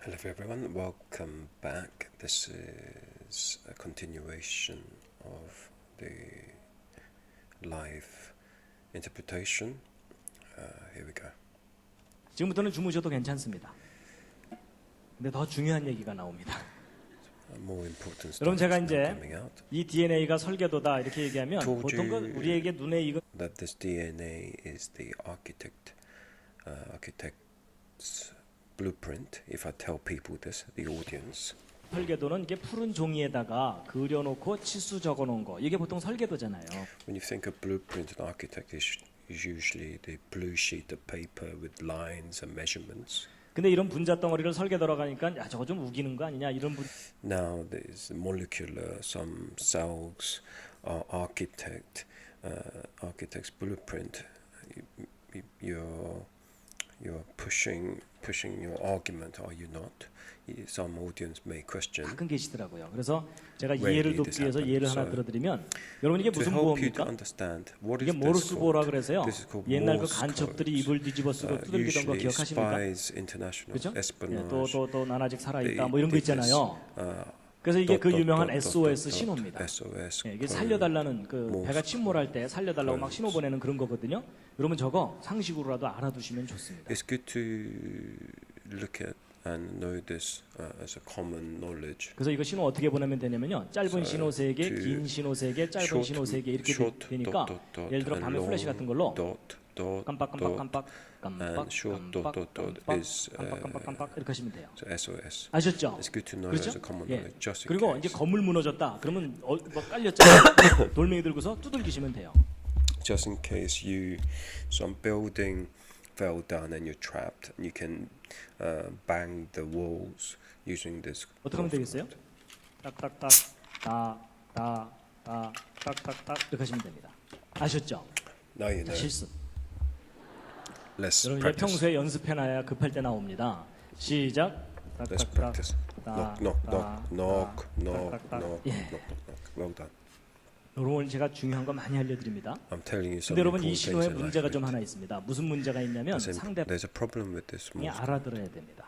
Hello everyone, welcome back. This is a continuation of the live interpretation. Here we go. 지금부터는 주무셔도 괜찮습니다. 근데 더 중요한 얘기가 나옵니다. More important 여러분 stuff 제가 is now 이제 coming out. 이 DNA가 설계도다 이렇게 얘기하면 told 보통 you 우리에게 눈에 익은 That this DNA is the architect's blueprint. If I tell people this, the audience. 설계도는 이게 푸른 종이에다가 그려놓고 치수 적어놓은 거 이게 보통 설계도잖아요. When you think of blueprint, an architect is usually the blue sheet of paper with lines and measurements. 근데 이런 분자 덩어리를 설계도라고 하니까 야 저거 좀 우기는 거 아니냐 이런 분. Now there's molecular, some cells are architect's blueprint. You're pushing your argument, are you not? Some audience may question. 가끔 계시더라고요. 그래서 제가 Rarely 예를 this 돕기 위해서 예를 하나 happens. 들어드리면 여러분 이게 To 무슨 help you to 보호입니까? understand what 이게 is this 모르스 보호라 called? 그래서요. This is called 옛날 그 Morse 간첩들이 code. 입을 뒤집어 쓰고 두들기던 거 Usually 기억하십니까? spies, international 그렇죠? espionage. 또 난 아직 살아있다 they 뭐 이런 거 did this. 있잖아요. 그래서 이게 그 유명한 SOS dot, 신호입니다. SOS. 이게 살려달라는 그 Morse 배가 침몰할 때 살려달라고 막 codes. 신호 보내는 그런 거거든요. 여러분 저거 상식으로라도 알아두시면 좋습니다. It's good to look at and know this as a common knowledge. 그래서 이거 신호 어떻게 보내면 되냐면요. 짧은 So, 신호 3개, to 긴 신호 3개, 짧은 short, 신호 3개 이렇게 short 되니까 dot, dot, 예를 들어 and 밤에 플래시 같은 걸로 dot, dot, 깜빡깜빡깜빡 and short dot, dot, dot is, 깜빡깜빡깜빡 이렇게 하시면 돼요. so SOS. 아셨죠? It's good to know 그렇죠? as a common 예. knowledge, just in 그리고 이제 case. 건물 무너졌다. 그러면 뭐 깔렸잖아요. 돌멩이 들고서 두들기시면 돼요. Just in case some building fell down and you're trapped, and you can bang the walls using this. 어떻게 하면 되겠어요? 딱딱딱 딱딱딱 이렇게 하시면 됩니다. 아셨죠? Now you know. 실습. Let's 여러분 이제 practice. 평소에 연습해놔야 급할 때 나옵니다. 시작. Let's 딱딱딱 practice. Knock, knock, knock, knock, knock, 딱딱딱. knock, 예. knock, knock, knock. Well done. 여러분 제가 중요한 거 많이 알려드립니다. I'm telling you some 근데 여러분 이 important 신호에 things in 문제가 life. 좀 하나 있습니다. 무슨 문제가 있냐면 상대방이 There's a problem with this Morse code. 알아들어야 됩니다.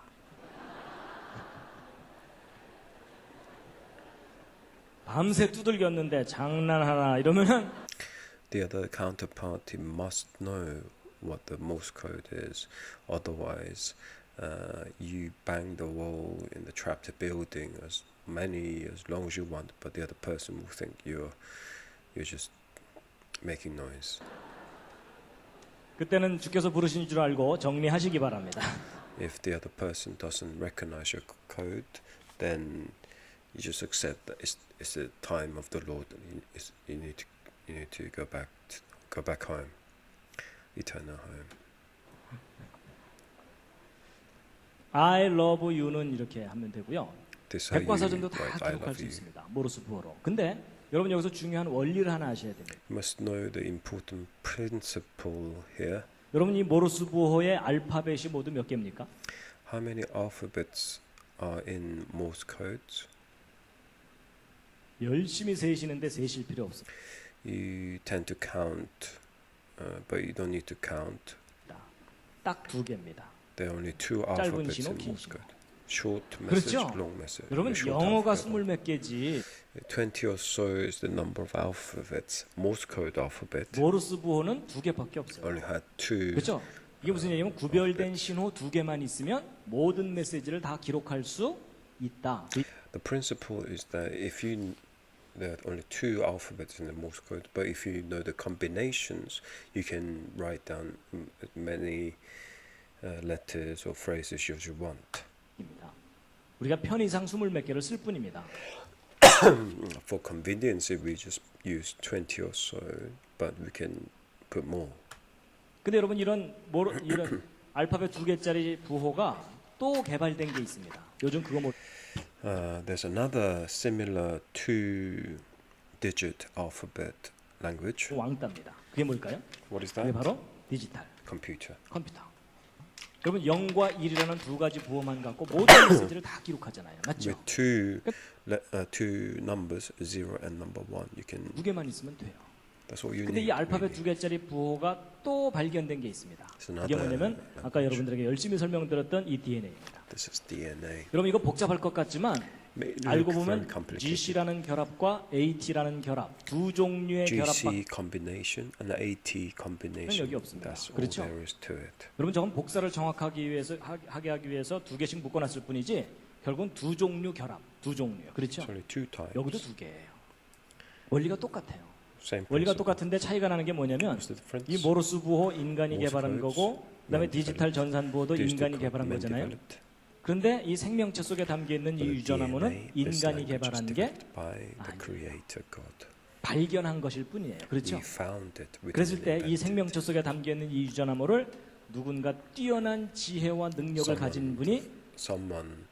밤새 두들겼는데 장난하나 이러면은 The other counterparty must know what the Morse code is. Otherwise, you bang the wall in the trapped building as long as you want, but the other person will think you're just making noise. 그때는 주께서 부르신 줄 알고 정리하시기 바랍니다. If the other person doesn't recognize your code, then you just accept that it's the time of the Lord. You need to go back home, eternal home. I love you는 이렇게 하면 되고요. This how you 백과사전도 다 write I 기록할 love 수 you. 있습니다. 모르스 부호로. 근데 여러분 여기서 중요한 원리를 하나 아셔야 됩니다. You must know the important principle here. 여러분 이 모르스 부호의 알파벳이 모두 몇 개입니까? How many alphabets are in Morse codes? 열심히 세시는데 세실 필요 없습니다. You tend to count, but you don't need to count. 딱 두 개입니다. There are only two 짧은 alphabets 신호, in 긴 Morse 신호. code. Short message, 그렇죠? long message. 여러분 Short 영어가 alphabet. 20몇 개지 20 or so is the number of alphabets. Morse code alphabet 모르스 부호는 두 개밖에 없어요. only had two. 그렇죠? 이게 무슨 얘기냐면 구별된 신호 두 개만 있으면 모든 메시지를 다 기록할 수 있다. The principle is that there are only two alphabets in the Morse code, but if you know the combinations, you can write down as many letters or phrases as you want. 입니다. 우리가 편의상 20몇 개를 쓸 뿐입니다. For convenience, we just use 20 or so, but we can put more. 근데 여러분 이런 알파벳 두 개짜리 부호가 또 개발된 게 있습니다. 요즘 그거 뭐 There's another similar two-digit alphabet language. 왕따입니다. 그게 뭘까요? What is 그게 that? 바로 디지털 Computer. 컴퓨터. 여러분 0과 1이라는 두 가지 부호만 갖고 모든 메시지를 다 기록하잖아요. 맞죠? With two numbers, 0 and number 1, you can 두 개만 있으면 돼요. That's all you 근데 need. 이 알파벳 really. 두 개짜리 부호가 또 발견된 게 있습니다. It's 이게 another 뭐냐면 아까 language. 여러분들에게 열심히 설명드렸던 이 DNA입니다. This is DNA. 여러분 이거 복잡할 것 같지만 May 알고 look very 보면 complicated. GC라는 결합과 AT라는 결합 두 종류의 결합. GC combination and AT combination. 여기 없습니다. That's all 그렇죠? there is to it. 여러분 저건 복사를 정확하게 하게 하기 위해서 두 개씩 묶어놨을 뿐이지 결국은 두 종류 결합, 두 종류. 그렇죠? It's only two types. 여기도 두 개예요. 원리가 똑같아요. Same 원리가 principle. 똑같은데 차이가 나는 게 뭐냐면 What's the difference? 이 모르스 부호 인간이 Morse 개발한 codes, 거고 그다음에 man 디지털 developed. 전산 부호도 Digital 인간이 code, 개발한 man 거잖아요. developed. 그런데 이 생명체 속에 담겨 있는 이 But the 유전화모는 DNA, this 인간이 language was 개발한 게 developed by the 아니에요. Creator God. 발견한 것일 뿐이에요. 그렇죠? He found it within 그랬을 때 이 invented. 생명체 속에 담겨 있는 이 유전화모를 누군가 뛰어난 지혜와 능력을 가진 분이 Someone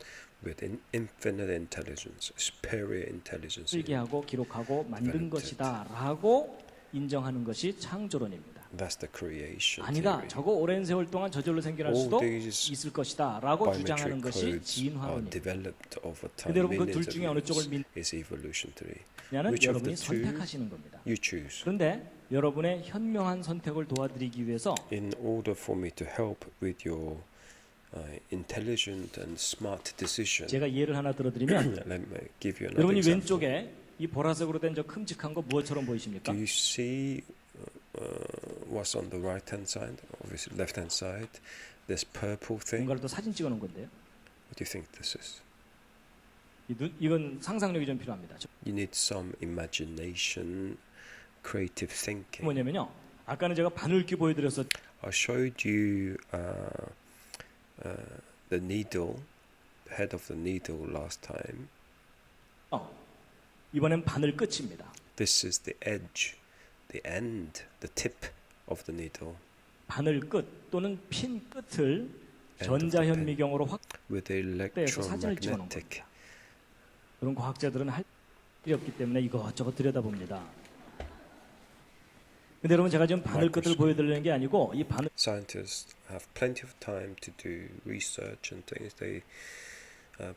with an infinite intelligence, superior intelligence. 설계하고 기록하고 만든 developed 것이다라고 인정하는 것이 창조론입니다. That's the creation 아니다. theory. 저거 오랜 세월 동안 저절로 생겨날 All 수도 these 있을 것이다라고 주장하는 biometric 것이 codes are 진화론입니다. developed over time. 근데 여러분 그 millions 둘 of 중에 어느 쪽을 years. is evolutionary. 믿냐는 Which of 여러분이 the two 선택하시는 겁니다. you choose? 그런데 여러분의 현명한 선택을 도와드리기 위해서 In order for me to help with your intelligent and smart decision, 제가 예를 하나 들어드리면 let me give you another 여러분이 example. 왼쪽에 이 보라색으로 된 저 큼직한 거 무엇처럼 보이십니까? Do you see what's on the right hand side, obviously left hand side? This purple thing. 뭔가를 또 사진 찍어 놓은 건데요. What do you think this is? 이건 상상력이 좀 필요합니다. You need some imagination, creative thinking. 뭐냐면요. 아까는 제가 바늘귀 보여드렸었. I showed you the needle, the head of the needle last time. 이번엔 바늘 끝입니다. This is the edge, the end, the tip of the needle. 바늘 끝 또는 핀 끝을 the 전자현미경으로 with 확대해서 사진을 찍어놓은 electromagnetic. 겁니다. 그런 과학자들은 할 일이 없기 때문에 이것저것 들여다봅니다. 근데 여러분 제가 지금 바늘 끝을 보여드리는 게 아니고 이 바늘 Scientists have plenty of time to do research and things. They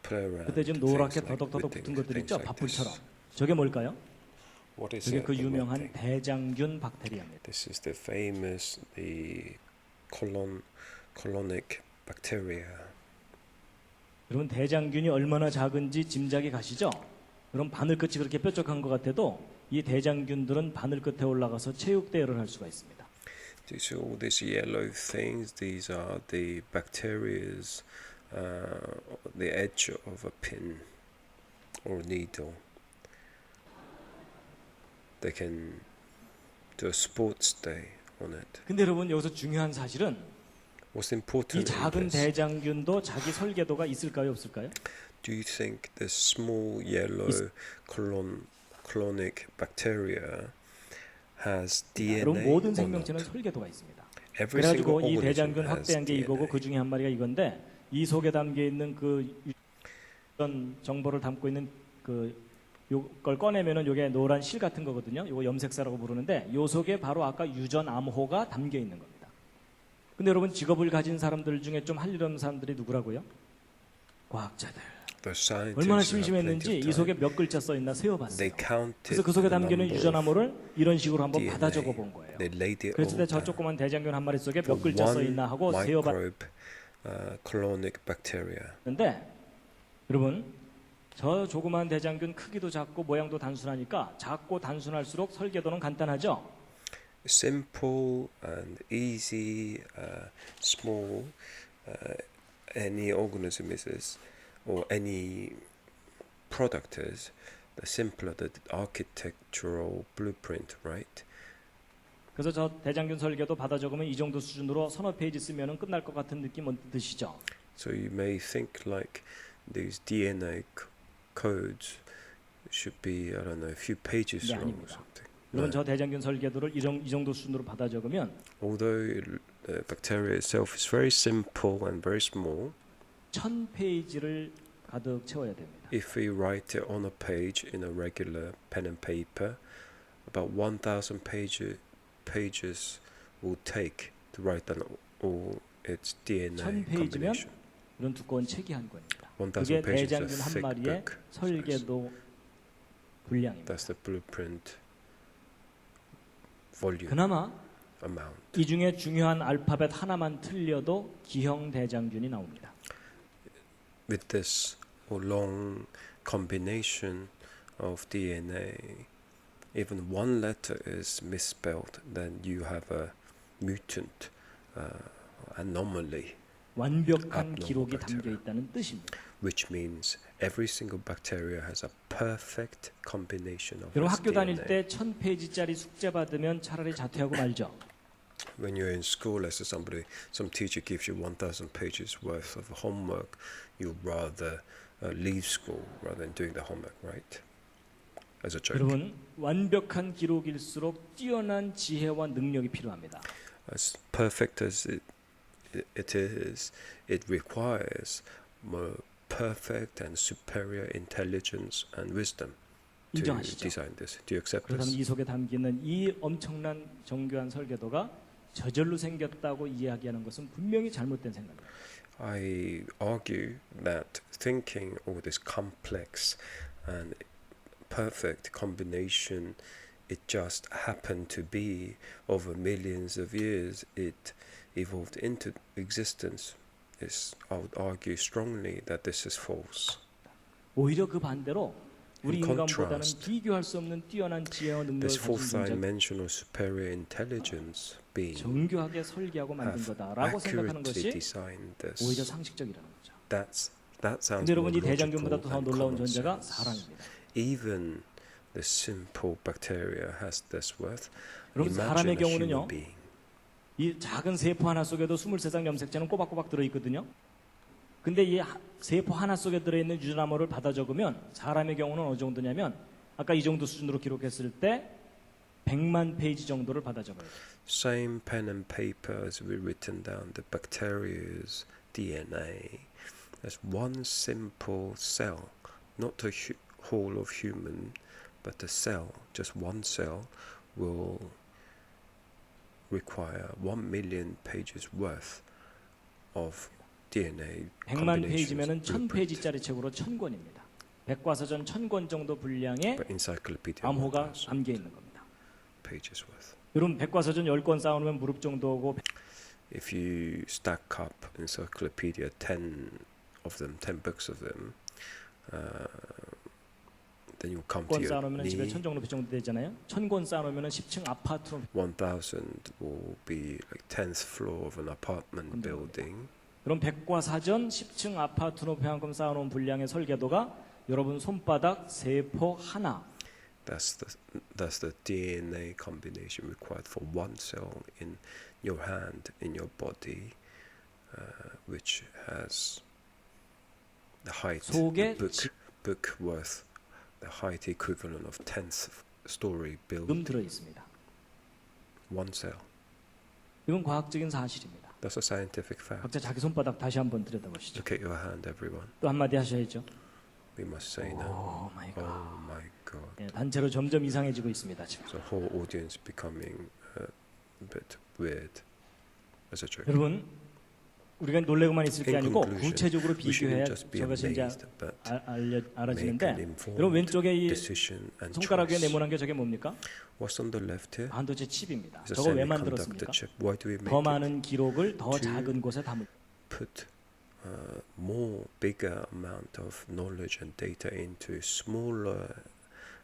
play around. 그때 지금 with 노랗게 things like 더덕더덕 with 붙은 것들 things 있죠? like 밥풀처럼. this. 저게 뭘까요? What is 저게 it? 그 The red 유명한 thing? 대장균 박테리아입니다. This is the famous colonic bacteria. 여러분 대장균이 얼마나 작은지 짐작이 가시죠? 그럼 바늘 끝이 그렇게 뾰족한 것 같아도 이 대장균들은 바늘 끝에 올라가서 체육대회를 할 수가 있습니다. These are all these yellow things. These are the bacteria's, the edge of a pin or needle. They can do a sports day on it. 근데 여러분 여기서 중요한 사실은 What's 이 important in 작은 this? 대장균도 자기 설계도가 있을까요, 없을까요? Do you think the small yellow colonic bacteria has 여러분 DNA 모든 or 생명체는 not? 설계도가 있습니다. Every single 그래가지고 이 organism 대장균 has 확대한 게 이거고 DNA. 그 중에 한 마리가 이건데 이 속에 담겨 있는 그 이런 정보를 담고 있는 그 요걸 꺼내면은 요게 노란 실 같은 거거든요. 요거 염색사라고 부르는데 요 속에 바로 아까 유전 암호가 담겨 있는 겁니다. 근데 여러분 직업을 가진 사람들 중에 좀 할 일 없는 사람들이 누구라고요? 과학자들. The scientists 얼마나 have 심심했는지 plenty 이 of 속에 time. 몇 글자 써 있나 세어봤어요. They counted 그래서 그 속에 the 담기는 number 유전 of 암호를 이런 식으로 한번 DNA. 받아 적어 본 거예요. They laid it 그랬을 때 all 저 down. 조그만 대장균 한 마리 속에 몇 For 글자 써 one 있나 하고 세어봤는데 microbe colonic bacteria. 여러분 저 조그만 대장균 크기도 작고 모양도 단순하니까 작고 단순할수록 설계도는 간단하죠. Simple and easy, small. Any organism is, or any product is, the simpler the architectural blueprint, right? 그래서 저 대장균 설계도 받아 적으면 이 정도 수준으로 서너 페이지 쓰면은 끝날 것 같은 느낌 드시죠? So you may think like these DNA codes should be, I don't know, a few pages 네, long or 아닙니다. something. 여러분 저 대장균 설계도를 이 정도 수준으로 받아 적으면 Although the bacteria itself is very simple and very small, 1000페이지를 가득 채워야 됩니다. if we write it on a page in a regular pen and paper, about 1,000 pages will take to write down all its DNA 1000페이지면 combination. 이런 두꺼운 책이 한 권입니다. 1,000 그게 pages is a 대장균 한 thick 마리의 book. 설계도 분량입니다. That's the blueprint volume 그나마 amount. 이 중에 중요한 알파벳 하나만 틀려도 기형대장균이 나옵니다. With this long combination of DNA, even one letter is misspelled, then you have a mutant anomaly, 완벽한 abnormal 기록이 담겨 bacteria. 있다는 뜻입니다. which means every single bacteria has a perfect combination of 여러분 its 학교 다닐 DNA. 때 1000페이지짜리 숙제 받으면 차라리 자퇴하고 말죠. When you're in school, let's say some teacher gives you 1,000 pages worth of homework, you'd rather leave school rather than doing the homework, right? As a joke. 여러분 완벽한 기록일수록 뛰어난 지혜와 능력이 필요합니다. As perfect as it is, it requires more perfect and superior intelligence and wisdom to 인정하시죠? design this. Do you accept 그렇다면 this? 이 속에 담기는 이 엄청난 정교한 설계도가 저절로 생겼다고 이야기하는 것은 분명히 잘못된 생각입니다. I argue that thinking all this complex and perfect combination, it just happened to be over millions of years, it evolved into existence. I would argue strongly that this is false. 오히려 그 반대로 우리 In 인간보다는 contrast, 비교할 수 없는 뛰어난 지혜와 능력을 This fourth 가진 존재 dimensional superior intelligence being 정교하게 설계하고 만든 have 거다라고 생각하는 accurately 것이 designed 오히려 this. 상식적이라는 거죠. That sounds 근데 여러분 more 이 대장균보다 logical 더 and 놀라운 common 존재가 sense. 사람입니다. Even the simple bacteria has this worth. 여러분 사람의 Imagine a 경우는요. human being. 이 작은 세포 하나 속에도 23장 염색체는 꼬박꼬박 들어있거든요. 근데 이 세포 하나 속에 들어있는 유전암호를 받아 적으면 사람의 경우는 어느 정도냐면 아까 이 정도 수준으로 기록했을 때 100만 페이지 정도를 받아 적어요. Same pen and paper as we've written down the bacteria's DNA. There's one simple cell, not a whole of human, but a cell, just one cell, will require 1 million pages worth of DNA 100만 combinations. 페이지면은 blueprint. 1000페이지짜리 책으로 1000권입니다. 백과사전 1000권 정도 분량의 But encyclopedia 암호가 1,000 담겨 있는 겁니다. pages worth. 여러분 백과사전 10권 쌓아놓으면 무릎 정도 오고 If you stack up encyclopedia 10 of them, 10 books of them, then you'll come to 10권 your 쌓아놓으면 집에 knee. 1000 정도 정도 되잖아요. 1000권 쌓아놓으면 10층 아파트로 1,000 will be like 10th floor of an apartment building. 그럼 백과사전 10층 아파트 높이 한큼 쌓아놓은 분량의 설계도가 여러분 손바닥 세포 하나 That's the DNA combination required for one cell in your hand, in your body, which has the height, 속에 the book worth, the height equivalent of 10th story 지금 building. 들어 있습니다. One cell. 이건 과학적인 사실입니다. That's a scientific fact. 각자 자기 손바닥 다시 한번 들여다보시죠. Look at your hand, everyone. 또 한마디 하셔야죠. We must say now. 오 마이 갓. Oh my God. 예, 단체로 점점 이상해지고 있습니다. 지금. The whole audience becoming a bit weird as a joke. 여러분 우리가 놀래고만 있을 게 In 아니고 conclusion, 구체적으로 we shouldn't 비교해야 just be 저것이 이제 amazed, but make 알아지는데 an informed 여러분 왼쪽에 이 decision and 손가락 위에 choice. 네모난 게 저게 뭡니까? What's on the left here? 반도체 칩입니다. It's a 저거 왜 semiconductor 만들었습니까? chip. Why do we make 더 it? 많은 기록을 더 to 작은 곳에 담을 Put more bigger amount of knowledge and data into smaller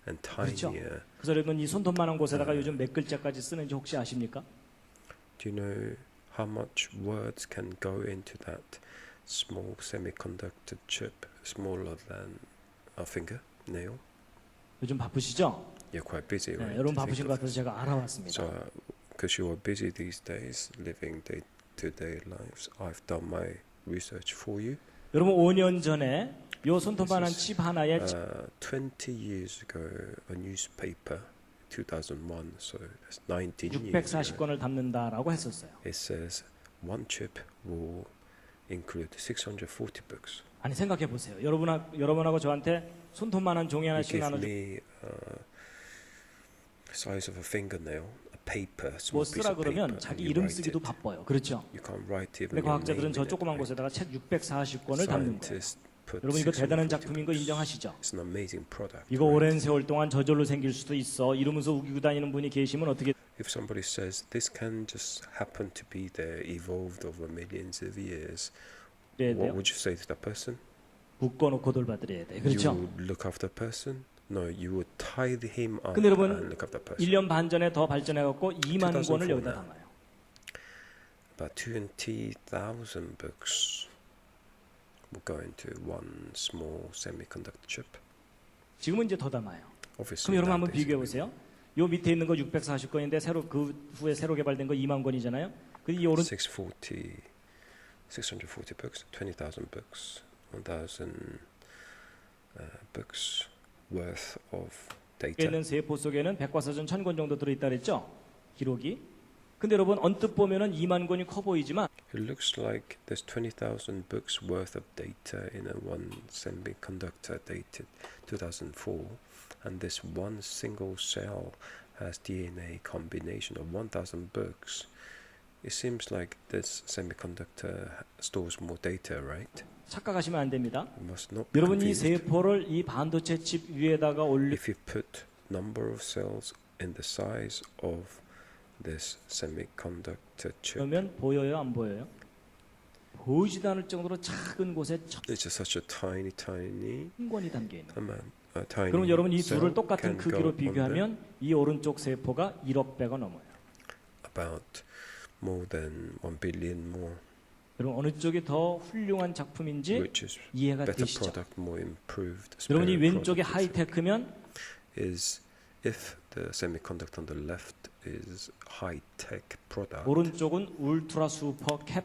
and 그렇죠. tinier. 그래서 여러분 이 손톱만한 곳에다가 요즘 몇 글자까지 쓰는지 혹시 아십니까? Do you know how much words can go into that small semiconductor chip, smaller than a fingernail? 요즘 바쁘시죠? You're quite busy, 네, right? 여러분 to 바쁘신 think 것 of 같아서 this. 제가 알아봤습니다. So, because you are busy these days, living day-to-day lives, I've done my research for you. 여러분 5년 전에 요 손톱만한 칩 하나에 20 years ago, a newspaper, 2001, so that's 19 years ago, 640권을 담는다라고 했었어요. it says one chip will include 640 books. 아니 생각해 보세요. 여러분하고 저한테 손톱만한 종이 You 하나씩 give 나눠 me size of a fingernail, a paper, 뭐 small piece 쓰라 of paper, 그러면 and 자기 you 이름 write 쓰기도 it. 바빠요. 그렇죠? You can't write even 근데 your 과학자들은 name 저 in it, 조그만 right? 곳에다가 책 640권을 담는 거예요. Scientists put 여러분 이거 대단한 640 작품인 거 books. 인정하시죠? It's an amazing product. 이거 right? 오랜 세월 동안 저절로 생길 수도 있어 이러면서 우기고 다니는 분이 계시면 어떻게 if somebody says this can just happen to be there, evolved over millions of years, 그래야 what 돼요. would you say to that person? 묶어놓고 돌봐드려야 돼. You 그렇죠? would look after the person? No, you would tie him up 근데 여러분, and look after the person. 1년 반 전에 더 발전해갖고 2만 권을 2004 여기다 now. 담아요. About 20,000 books will go into one small semiconductor chip. 지금은 이제 더 담아요. Obviously, 그럼 여러분 한번 nowadays 비교해 보세요. 요 밑에 있는 거 640건인데 새로 그 후에 새로 개발된 거 2만 권이잖아요. 그 이 오른 640 books, 20,000 books, 1,000 books worth of data. 있는 세포 속에는 백과사전 1000권 정도 들어있다 그랬죠? 기록이. 근데 여러분 언뜻 보면은 2만 권이 커 보이지만 It looks like there's 20,000 books worth of data in a one semiconductor dated 2004, and this one single cell has DNA combination of 1,000 books. It seems like this semiconductor stores more data, right? 착각하시면 안 됩니다. You must not be 여러분 이 confused. 세포를 이 반도체 칩 위에다가 올리 If you put number of cells in the size of this semiconductor chip, 그러면 보여요, 안 보여요? 보이지도 않을 정도로 작은 곳에 it's just such a tiny 1000권이 담겨 있는. amount. A tiny 그럼 여러분 이 cell 둘을 똑같은 can go 크기로 on there. 비교하면 이 오른쪽 세포가 1억 배가 넘어요. About more than 1 billion more, 여러분 어느 쪽이 더 훌륭한 작품인지 which is 이해가 better 되시죠? product, more improved. 여러분 이 superior 왼쪽이 product 하이테크면 is if the semiconductor on the left is high tech product, 오른쪽은 울트라 슈퍼 캡.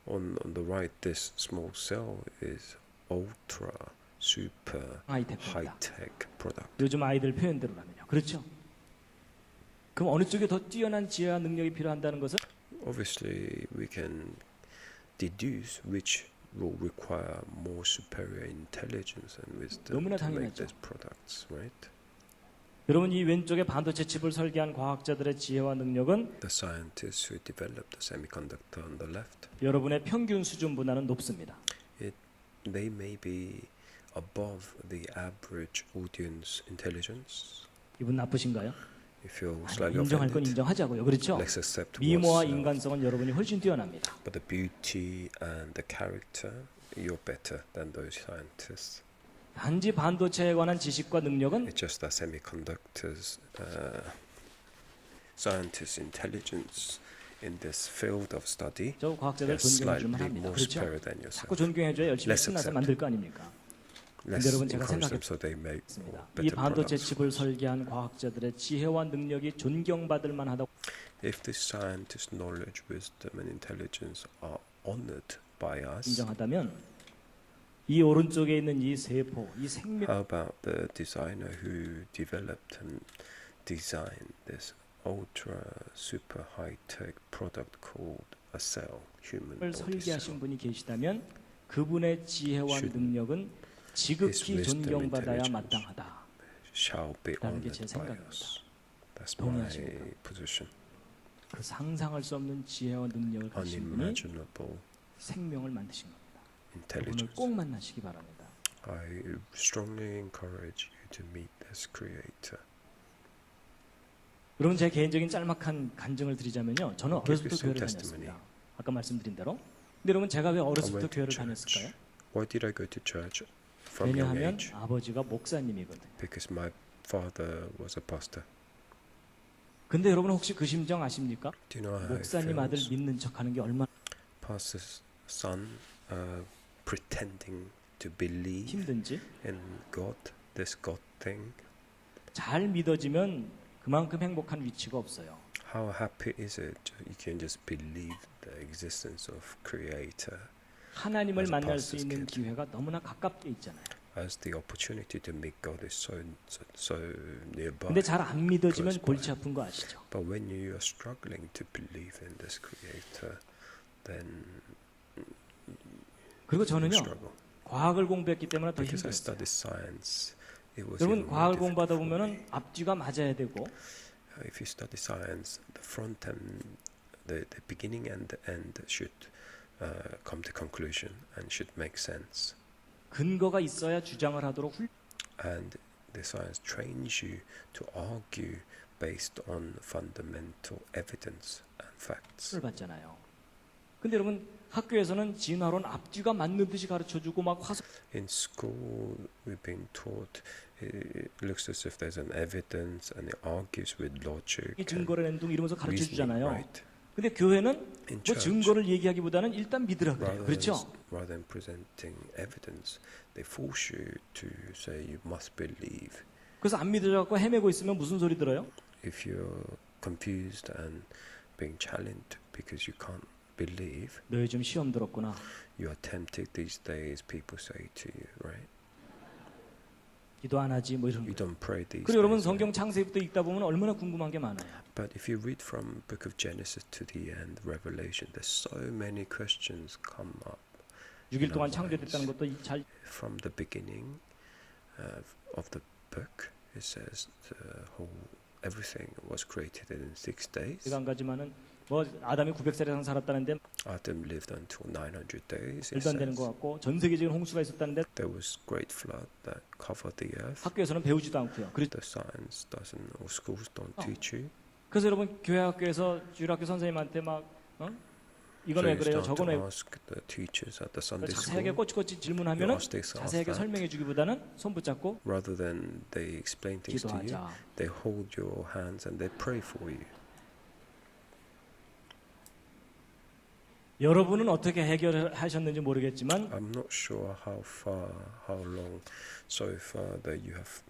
on the right this small cell is ultra super high 하이테크입니다. tech product. 요즘 아이들 표현대로라면요. 그렇죠? 그럼 어느 쪽이 더 뛰어난 지혜와 능력이 필요한다는 것은 Obviously, we can deduce which will require more superior intelligence and wisdom 너무나 to make 당연하죠. these products, right? 여러분 이 왼쪽에 반도체 칩을 설계한 과학자들의 지혜와 능력은 The scientists who developed the semiconductor on the left, 여러분의 평균 수준보다는 높습니다. they may be above the average audience intelligence. 이분 나쁘신가요? You feel 아니, slightly 인정할 건 offended. 인정하자고요. 그렇죠? Let's accept 미모와 what's, 인간성은 여러분이 훨씬 뛰어납니다. but the beauty and the character, you're better than those scientists. 단지 반도체에 관한 지식과 능력은 It's just that semiconductors, scientists' intelligence in this field of study 저 과학자들 is 존경해 slightly 줄만 합니다. more 그렇죠? superior than 자꾸 yourself. 존경해줘야 열심히 Let's 신나서 accept. 만들 거 아닙니까? Let's 여러분, 제가 encourage them so they make 있습니다. more 이 better 반도체 products. 칩을 설계한 과학자들의 지혜와 능력이 존경받을 만하다고 If the scientists' knowledge, wisdom, and intelligence are honored by us, 인정하다면 이 오른쪽에 있는 이 세포, 이 생명 how about the designer who developed and designed this ultra super high tech product called a cell, human 을 body 설계하신 cell? 분이 계시다면 그분의 지혜와 Should 능력은 지극히 wisdom, 존경받아야 intelligence 마땅하다. Shall be 라는 게 honored 제 by 생각입니다. us. That's my 동의하십니까? position. 그 상상할 수 없는 지혜와 능력을 가진 분이 Unimaginable 생명을 만드신 겁니다. 그분을 intelligence. 꼭 만나시기 바랍니다. I strongly encourage you to meet this creator. 여러분 제 개인적인 짤막한 간증을 드리자면요. 저는 I'll give 어렸을 you 때 some 교회를 testimony. 다녔습니다. 아까 말씀드린 대로. 근데 여러분 제가 왜 I 어렸을 때 went to 교회를 church. 다녔을까요? Why did I go to church from young 왜냐하면 age? 아버지가 목사님이거든요. Because my father was a pastor. 근데 여러분 혹시 그 심정 아십니까? Do you know how it 목사님 아들 feels? 믿는 척하는 게 얼마나 Pastor's son pretending to believe 힘든지. in God, this God thing. 잘 믿어지면 그만큼 행복한 위치가 없어요. How happy is it? You can just believe the existence of Creator. 하나님을 As a 만날 수 pastor's 있는 kid. 기회가 너무나 가깝게 있잖아요. As the opportunity to meet God is so nearby. 근데 잘 안 믿어지면 close by. 골치 아픈 거 아시죠? But when you are struggling to believe in this Creator, then 그리고 you 저는요 struggle. 과학을 공부했기 때문에 더 Because I 힘들었어요. studied science, it was 여러분 even more 과학을 difficult 공부하다 for me. 보면은 앞뒤가 맞아야 되고 If you study science, the front and the beginning and the end should come to conclusion and should make sense. 근거가 있어야 주장을 하도록 And the science trains you to argue based on fundamental evidence and facts. 을 받잖아요. 근데 여러분 학교에서는 진화론 앞뒤가 맞는 듯이 가르쳐주고 막 화석 In school, we're being taught it looks as if there's an evidence and it argues with logic and 증거를 낸 둥 이러면서 가르쳐 reasoning, 주잖아요. right? 근데 교회는 In 뭐 church, 증거를 얘기하기보다는 일단 믿으라 그래요. 그렇죠? rather than presenting evidence, they force you to say you must believe. 그래서 안 믿으려고 헤매고 있으면 무슨 소리 들어요? If you're confused and being challenged because you can't believe, 너 요즘 시험 들었구나. you are tempted these days, people say to you, right? 기도 안 하지 뭐 이런 You 거. don't pray these 그리고 여러분 days. 성경 창세기부터 읽다 보면 얼마나 궁금한 게 많아요. But if you read from book of Genesis to the end, Revelation, there's so many questions come up. 6일 동안 창조됐다는 것도 잘 From the beginning of the book, it says everything was created in 6 days. 한 가지만은 뭐 아담이 900살 이상 살았다는데 Adam lived until 900 days. It 말도 안 되는 것 says. 같고 전 세계적인 홍수가 있었다는데 There was great flood that covered the earth. 학교에서는 배우지도 않고요. The science doesn't, or schools don't teach you. 그래서 여러분 교회 학교에서 주일학교 선생님한테 막 이건 왜 So you 그래요? start 저건 to 왜 ask the teachers at the Sunday 자세하게 school. 꼬치꼬치 You 질문하면은 ask this, ask 자세하게 that. 설명해 주기보다는 손 붙잡고 Rather than they explain things to you, 기도하자. they hold your hands and they pray for you. 여러분은 어떻게 해결하셨는지 모르겠지만 I'm not sure how long so far that you have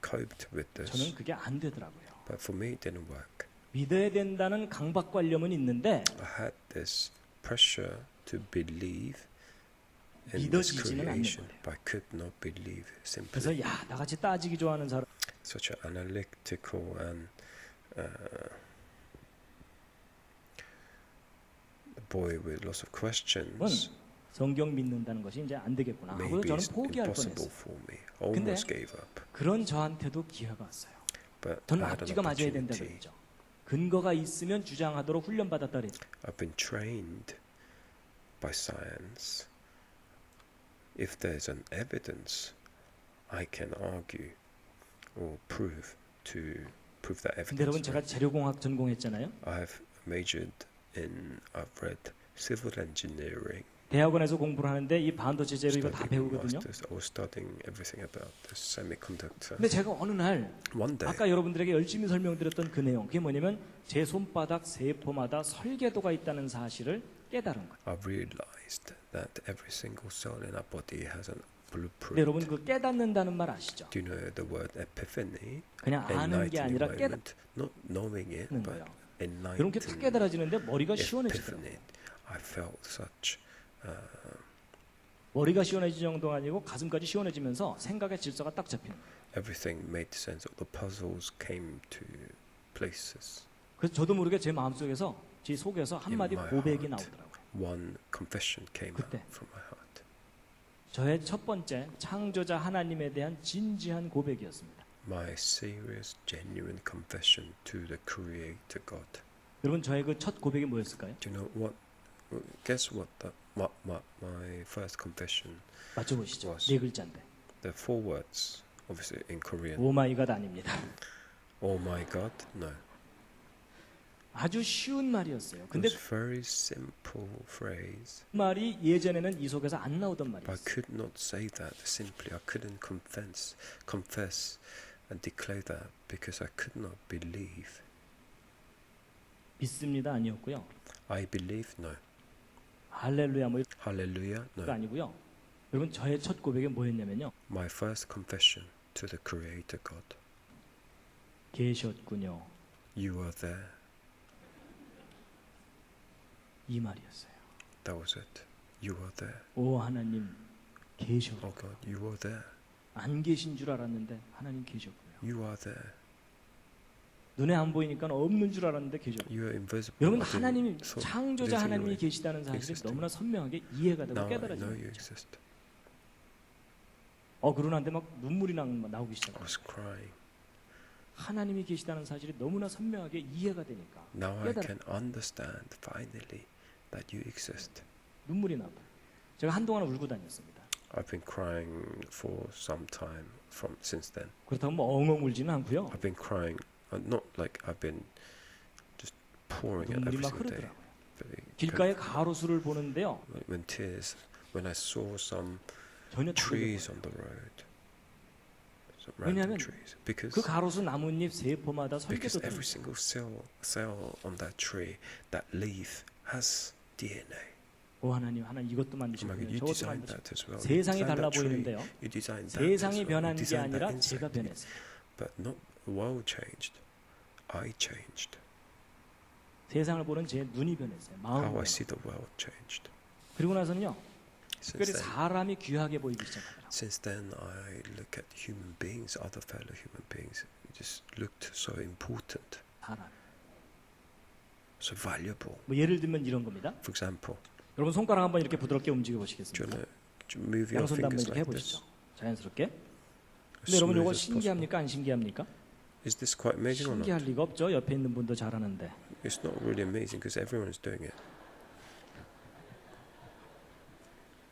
coped with this, 저는 그게 안 되더라고요. but for me it didn't work. 믿어야 된다는 강박관념은 있는데 I had this pressure to believe in this 믿어지지는 않는 creation, 거예요. but I could not believe 그래서 simply. 야 나같이 따지기 좋아하는 사람 Such an analytical and boy with lots of questions. 성경 믿는다는 것이 이제 안 되겠구나 하고 Maybe 저는 it's 포기할 impossible 뻔했어요. for me. Almost gave up. 그런 저한테도 기회가 왔어요. But 저는 I had an 앞뒤가 맞아야 된다 opportunity. 그랬죠. 근거가 있으면 주장하도록 훈련받았다 그랬죠. I've been trained by science. If there's an evidence, I can argue or prove that 근데 여러분 evidence. 제가 재료공학 전공했잖아요. I've read civil engineering. 대학원에서 공부를 하는데 이 반도체 재료 이거 다 studying 배우거든요. masters. I was studying everything about the semiconductor. 근데 제가 어느 날 One day, 아까 여러분들에게 열심히 설명드렸던 그 내용 그게 뭐냐면 제 손바닥 세포마다 설계도가 있다는 사실을 깨달은 거예요. I realized that every single cell in our body has a 근데 blueprint. 여러분 그 깨닫는다는 말 아시죠? Do you know the word epiphany? 그냥 아는 게 Enlightening 아니라 moment. Not knowing it, 깨닫는 but 거예요. 이렇게 탁 enlightening. 깨달아지는데 머리가 시원해지더라고요. Epiphany. I felt such. 머리가 시원해질 정도가 아니고 가슴까지 시원해지면서 생각의 질서가 딱 잡히는 거예요. Everything made sense. The puzzles came to places. 그래서 저도 모르게 제 마음속에서 제 속에서 한마디 In my 고백이 heart. 나오더라고요. One confession came out 그때. from my heart. 저의 첫 번째 창조자 하나님에 대한 진지한 고백이었습니다. My serious, genuine confession to the Creator God. 여러분 저의 그 첫 고백이 뭐였을까요? Do you know what? Guess what? My first confession. 맞춰보시죠. was. 네 글자인데. The 4 words, obviously in Korean. 오마이갓 아닙니다. Oh my God, no. 아주 쉬운 말이었어요. It 근데 was a very simple phrase. 그 말이 예전에는 이 속에서 안 나오던 But I 말이었어요. could not say that simply. I couldn't confess and declare that because I could not believe. 믿습니다 아니었고요. I believe, no. 할렐루야 뭐 Hallelujah, 이거 no. 아니고요. 여러분 저의 첫 고백이 뭐였냐면요. My first confession to the Creator God. 계셨군요. You are there. 이 말이었어요. That was it. You are there. 오 하나님 계셨고 Oh God, you are there. 안 계신 줄 알았는데 하나님 계셨고요. You are there. 눈에 안 보이니까 없는 줄 알았는데 계셨고. You are invisible. 여러분 I didn't 하나님이 thought 창조자 that you 하나님이 were 계시다는 사실이 existing. 너무나 선명하게 이해가 되고 Now I know 깨달아지는 you 거죠. exist. 그러는데 막 눈물이 나오기 I 시작해요. was crying. 하나님이 계시다는 사실이 너무나 선명하게 이해가 되니까 Now I 깨달아 can understand finally that you exist. 눈물이 나고 제가 한동안 울고 다녔습니다. I've been crying for some time since then. 그렇다고 뭐 엉엉 울지는 않고요. I've been crying not like I've been just pouring it 눈물이 every 막 single day. 흐르더라고요. But it 길가의 가로수를 보는데요. like when I saw some 전혀 다르게 trees 보여요. on the road, some random 왜냐하면 trees, because 그 가로수 나뭇잎 세포마다 because 설계도 every 다릅니다. single cell on that tree, that leaf has DNA. 오 하나님, 하나님 이것도 Oh my 만드셨고요. God, you 저것도 designed 만드셨고. that as well. You 세상이 designed 달라 that tree. 보이는데요. You designed that as 세상이 well. 변한 You 게 designed that 아니라 insect. 제가 변했어요. But not the world changed. I changed. 세상을 보는 제 눈이 변했어요. 마음이 How I 변했어요. see the world changed. 그리고 나서는요. 특별히 Since then, 사람이 귀하게 보이기 시작하더라고요. since then, I look at human beings, other fellow human beings. It just looked so important, 사람. so valuable. 뭐 예를 들면 이런 겁니다. For example, 여러분 손가락 한번 이렇게 부드럽게 움직여 do you 보시겠습니다. want to move your 양손도 한번 fingers 이렇게 like this? 해보시죠. 자연스럽게. As 근데 여러분 smooth 이거 as possible. 신기합니까? 안 신기합니까? Is this quite amazing or not? 신기할 리가 없죠. 옆에 있는 분도 잘하는데. It's not really amazing because everyone is doing it.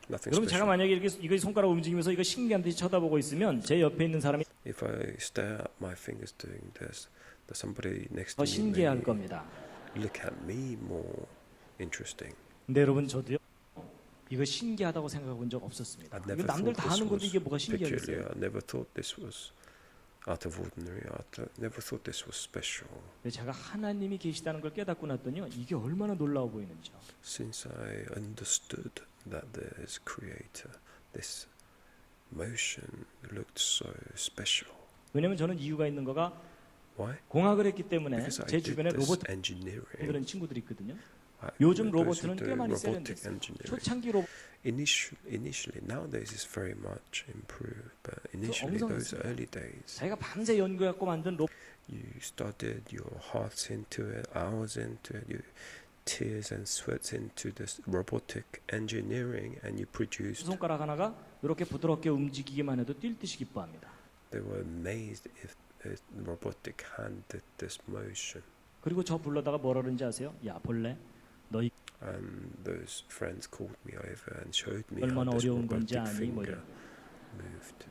Nothing 여러분 제가 special. 만약에 이렇게 이거 손가락 움직이면서 이거 신기한 듯이 쳐다보고 있으면 제 옆에 있는 사람이 If I stare at my fingers doing this, there's somebody next 더 to me 신기할 may 겁니다. look at me more interesting. 근데 여러분 저도요. 이거 신기하다고 생각해 본 적 없었습니다. I 이거 never 남들 thought 다 this 하는 건데 was 이게 뭐가 신기하겠어요? peculiar. I never thought this was out of ordinary. Never thought this was special. 근데 제가 하나님이 계시다는 걸 깨닫고 났더니요. 이게 얼마나 놀라워 보이는지요. Since I understood that there is a creator, this motion looked so special. 왜냐면 저는 이유가 있는 거가 Why? 공학을 했기 때문에 Because I 제 did 주변에 this 로봇 engineering. 그런 친구들이 있거든요. I- 요즘 those who 로봇은 do 꽤 많이 robotic 세련됐어요. engineering. 초창기 로봇 Initially, nowadays it's very much improved, but initially those 엉성했어요. early days, 자기가 밤새 연구해갖고 만든 로봇 you studied your hearts into it, hours into it, you tears and sweats into this robotic engineering, and you produced. 손가락 하나가 이렇게 부드럽게 움직이기만 해도 뛸 듯이 기뻐합니다. They were amazed if a robotic hand did this motion, 그리고 저 불러다가 뭐라 그러는지 아세요? 야 볼래? 너희 and those friends called me over and showed me how 얼마나 this 어려운 건지 robotic 아니 뭐 finger 이런. moved.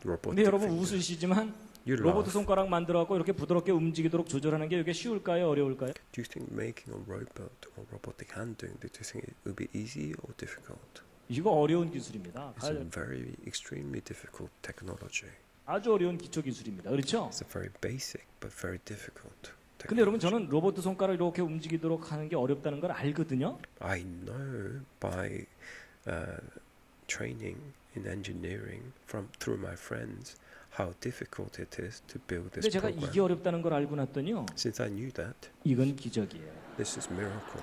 근데 Robotic 여러분 finger. 웃으시지만 You 로봇 laugh. 손가락 만들어갖고 이렇게 부드럽게 움직이도록 조절하는 게 이게 쉬울까요? 어려울까요? Do you think making a robot or robotic hand doing, do you think it would be easy or difficult? 이거 어려운 기술입니다. It's a very extremely difficult technology. 아주 어려운 기초 기술입니다. 그렇죠? It's a very basic but very difficult 근데 여러분 technology. 저는 로봇 손가락 이렇게 움직이도록 하는 게 어렵다는 걸 알거든요. I know by training in engineering through my friends how difficult it is to build 근데 this 제가 program. 이게 어렵다는 걸 알고 났더니요. Since I knew that, 이건 기적이에요. this is miracle.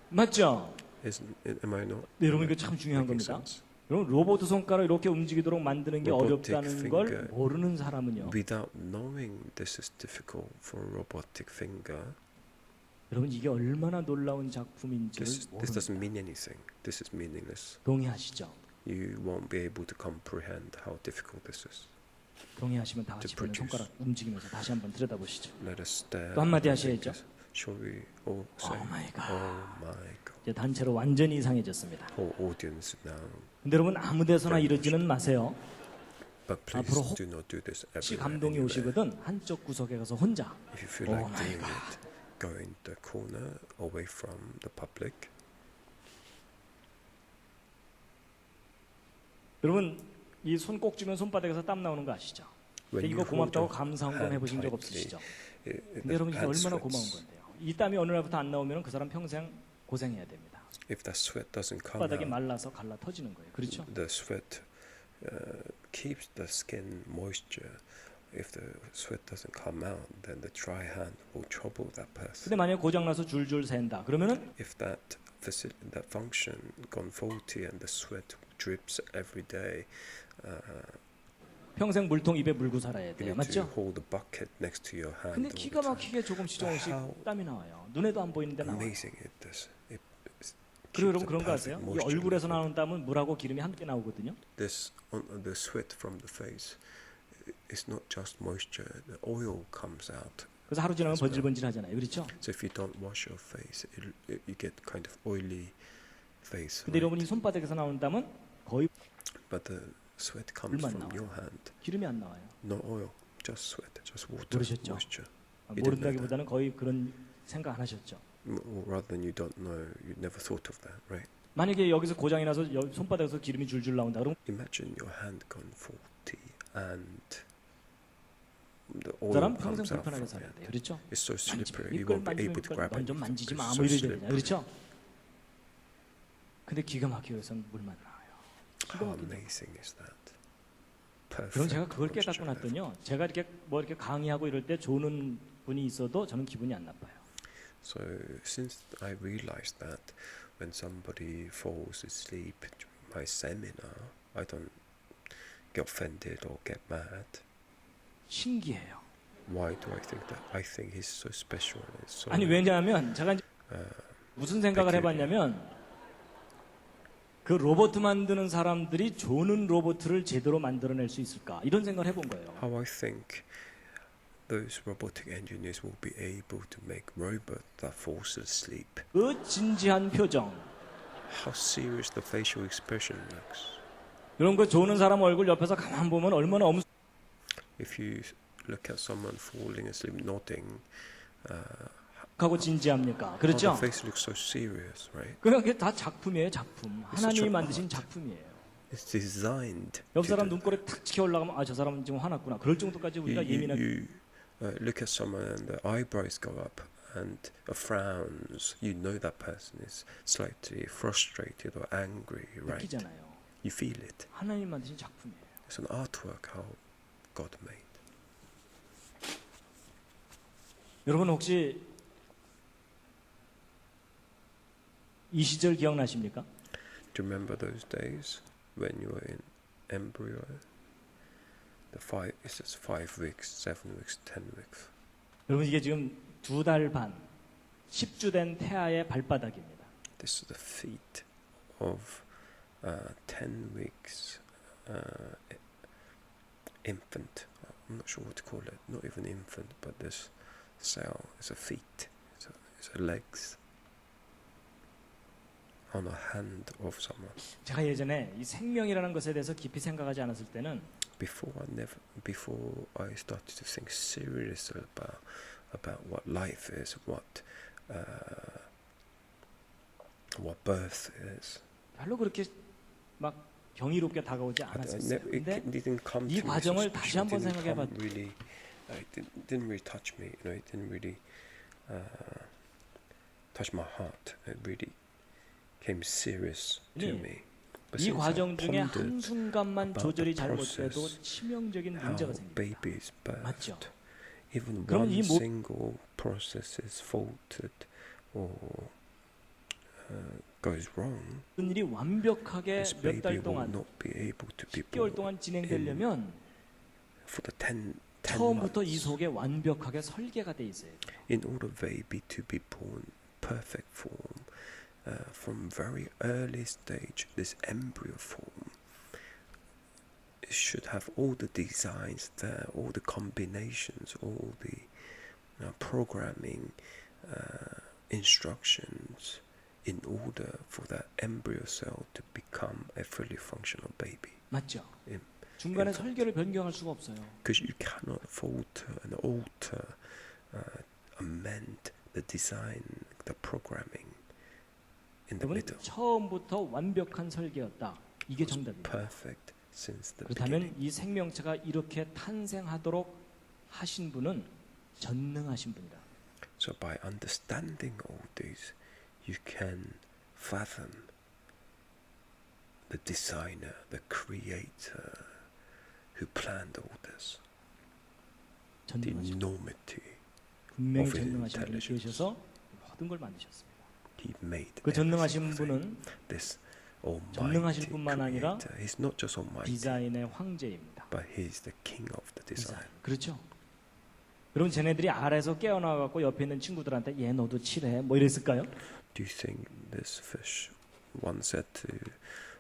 맞죠? Am I not? 네, 여러분 이거 참 중요한 making 겁니다. sense? 여러분 로봇 손가락 이렇게 움직이도록 만드는 게 Robotic 어렵다는 걸 finger. 모르는 사람은요. Without knowing this is difficult for a robotic finger, 여러분 이게 얼마나 놀라운 작품인지를 this 모르는 doesn't mean anything. This is meaningless. 동의하시죠? You won't be able to comprehend how difficult this is. 동의하시면 다 To 같이 보는 produce. 손가락 움직이면서 다시 한번 들여다보시죠. Let us stare. 또 한마디 at the 하셔야죠. fingers. Shall we all say, Oh my God. Oh my God. 이제 단체로 완전히 이상해졌습니다. Whole audience now. 근데 여러분 아무 데서나 이러지는 마세요. But please 앞으로 do not do this 혹시 everywhere. 감동이 anywhere. 오시거든 한쪽 구석에 가서 혼자 If you feel Oh like my doing God. it, go in the corner away from the public. 여러분 이 손 꼭 쥐면 손바닥에서 땀 나오는 거 아시죠? When 이거 you hold 고맙다고 your 감사 한번 hand 해보신 적 tightly, 없으시죠? the 근데 여러분 이게 hand 얼마나 고마운 sweats. 건데요. 이 땀이 어느 날부터 안 나오면 그 사람 평생 고생해야 됩니다. If that sweat doesn't come 손바닥이 out, 말라서 갈라 터지는 거예요. 그렇죠? the sweat keeps the skin moisture. If the sweat doesn't come out, then the dry hand will trouble that person. 근데 만약 고장 나서 줄줄 샌다. 그러면은 If that function gone faulty and the sweat drips every day, 평생 물통 입에 물고 살아야 you 돼요. need to 맞죠? hold the bucket next to your hand. 근데 all the 기가 time. 막히게 조금씩 조금씩 How 땀이 나와요. 눈에도 안 보이는데 나와요. Amazing it does. It 그리고 여러분 keeps the 그런 거 perfect 아세요? 이 moisture 얼굴에서 level. 나오는 땀은 물하고 기름이 함께 나오거든요. This the sweat from the face is not just moisture. The oil comes out. 그래서 하루 지나면 That's right. 번질번질하잖아요. 그렇죠? So if you don't wash your face, you get kind of oily face. 근데 right? 여러분 이 손바닥에서 나오는 땀은 거의 But the Sweat comes 물만 from 나와요. your hand, 기름이 안 나와요. not oil, just sweat, just water, 모르셨죠? moisture. You didn't know 모른다기보다는 거의 그런 생각 안 하셨죠. Or rather than you don't know, you never thought of that, right? 만약에 여기서 고장이 나서 손바닥에서 기름이 줄줄 나온다 그러면 Imagine your hand gone faulty and the 그 oil 사람 평생 comes out 불편하게 from 살아야 it. 돼요. 그렇죠? It's so slippery, you 미끌 won't be 만지면 able to grab it. 넌좀 만지지 마. It's 뭐 so 이래야 되잖아요. slippery. 그렇죠? 근데 기가 막히게 해서는 물만 나와요. 기가 How 막히죠. amazing is that? 그럼 제가 Perfect 그걸 깨닫고 moisture level. 났더니요. 제가 이렇게 뭐 이렇게 강의하고 이럴 때 조는 분이 있어도 저는 기분이 안 나빠요. So since I realized that when somebody falls asleep during my seminar, I don't get offended or get mad. 신기해요. Why do I think that? I think he's so special. It's so 아니 왜냐하면 제가 이제 무슨 생각을 peculiar. 해봤냐면 그 로봇 만드는 사람들이 조는 로봇을 제대로 만들어낼 수 있을까 이런 생각을 해본 거예요. How I think those robotic engineers will be able to make robots that falls asleep. 그 진지한 표정 How serious the facial expression looks. 이런 거 조는 사람 얼굴 옆에서 가만 보면 얼마나 If you look at someone falling asleep, nodding, 엄숙하고 진지합니까? how 그렇죠? the face looks so serious, right? 그냥 그게 다 작품이에요, 작품. 하나님이 such a 만드신 art. 작품이에요. It's designed. 옆 to 사람 do 눈꼬리 탁 치켜 올라가면 아 저 사람은 지금 화났구나. 그럴 정도까지 우리가 예민하게 you look at someone and the eyebrows go up and frowns. You know that person is slightly frustrated or angry, right? 느끼잖아요. You feel it. 하나님 만드신 작품이에요. It's an artwork how God made. 여러분 혹시 이 시절 기억나십니까? Do you remember those days when you were in embryo? It says 5 weeks, 7 weeks, 10 weeks. 여러분 이게 지금 2달 반 10주 된 태아의 발바닥입니다. This is the feet of 10 weeks infant. I'm not sure what to call it. Not even infant, but this cell is a feet. It's a legs on a hand of someone. 제가 예전에 이 생명이라는 것에 대해서 깊이 생각하지 않았을 때는 Before I started to think seriously about what life is, what birth is. 별로 그렇게 막 경이롭게 다가오지 않았었어요. It 근데 didn't come 이 to me so 과정을 다시 special. 한번 It didn't 생각해봤- come really, it didn't really touch me. It didn't really touch my heart. It really came serious to 네. me. But 이 since I 과정 중에 pondered 한순간만 about 조절이 the 잘못돼도 process, 치명적인 how 문제가 생깁니다. baby is 맞죠? birthed, even 그럼 one 이 모- single process is faulted or goes wrong, 모든 일이 완벽하게 this 몇 baby 달 will 동안 not be able to be 10개월 born. 동안 진행되려면 For the 10 처음부터 이 months, 속에 완벽하게 설계가 돼 있어요. in order baby to be born perfect form, from very early stage, this embryo form, it should have all the designs there, all the combinations, all the programming instructions in order for that embryo cell to become a fully functional baby. 맞죠? 예. 중간에 예. 설계를 변경할 수가 없어요. Because you cannot falter and alter, amend the design, the programming in the 여러분 middle. 처음부터 완벽한 설계였다. 이게 It was 정답입니다. perfect since the 그렇다면 beginning. 이 생명체가 이렇게 탄생하도록 하신 분은 전능하신 분이다. So by understanding all these, you can fathom the designer, the creator who planned all this, the 전능하신 enormity 분명히 of his 전능하신 분이 intelligence. 계셔서 모든 걸 만드셨습니다. He made 그 전능하신 everything. 분은 This almighty 전능하실 뿐만 아니라 creator. He's not just almighty, 디자인의 황제입니다. but he's the king of the design. 그렇죠? 여러분 쟤네들이 알에서 깨어나갖고 옆에 있는 친구들한테 얘 너도 칠해 뭐 이랬을까요? Do you think this fish one said to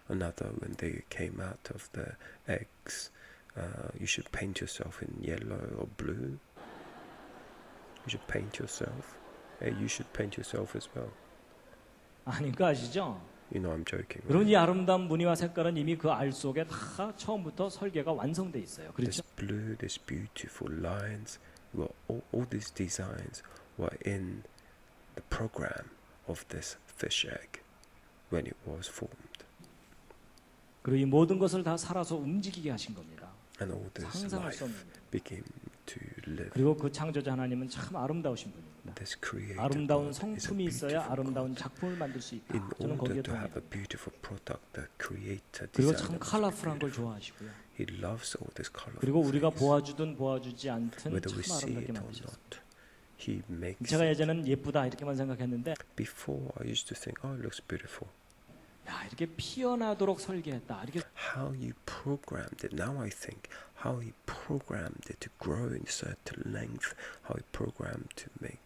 another when they came out of the eggs, you should paint yourself in yellow or blue? You should paint yourself. Hey, you should paint yourself as well. 아니 그 아시죠? You know I'm joking. 여러분 Right? 이 아름다운 무늬와 색깔은 이미 그 알 속에 다 처음부터 설계가 완성돼 있어요. This 그렇죠? blue, this beautiful lines, well, all these designs were in the program of this fish egg when it was formed. 그리고 이 모든 것을 다 살아서 움직이게 하신 겁니다. And all this 상상할 수 life 없는 일. began to live. 그리고 그 창조자 하나님은 참 아름다우신 분입니다. This creator 아름다운 God is a 성품이 있어야 beautiful 아름다운 God. 작품을 만들 수 있다. In 저는 거기에 order to have a 동의합니다. beautiful product, the creator 그리고 designed 참 it to be 컬러풀한 걸 beautiful. 좋아하시고요. He loves all this colorful 그리고 우리가 things. 보아주든 보아주지 않든 Whether we 참 see 아름답게 it or 만드셨어요. not, He makes 제가 it. 예전에는 예쁘다 이렇게만 생각했는데 Before I used to think, oh, it looks beautiful. 야 이렇게 피어나도록 설계했다. 이렇게 How you programmed it. Now I think how he programmed it to grow in certain length. How he programmed to make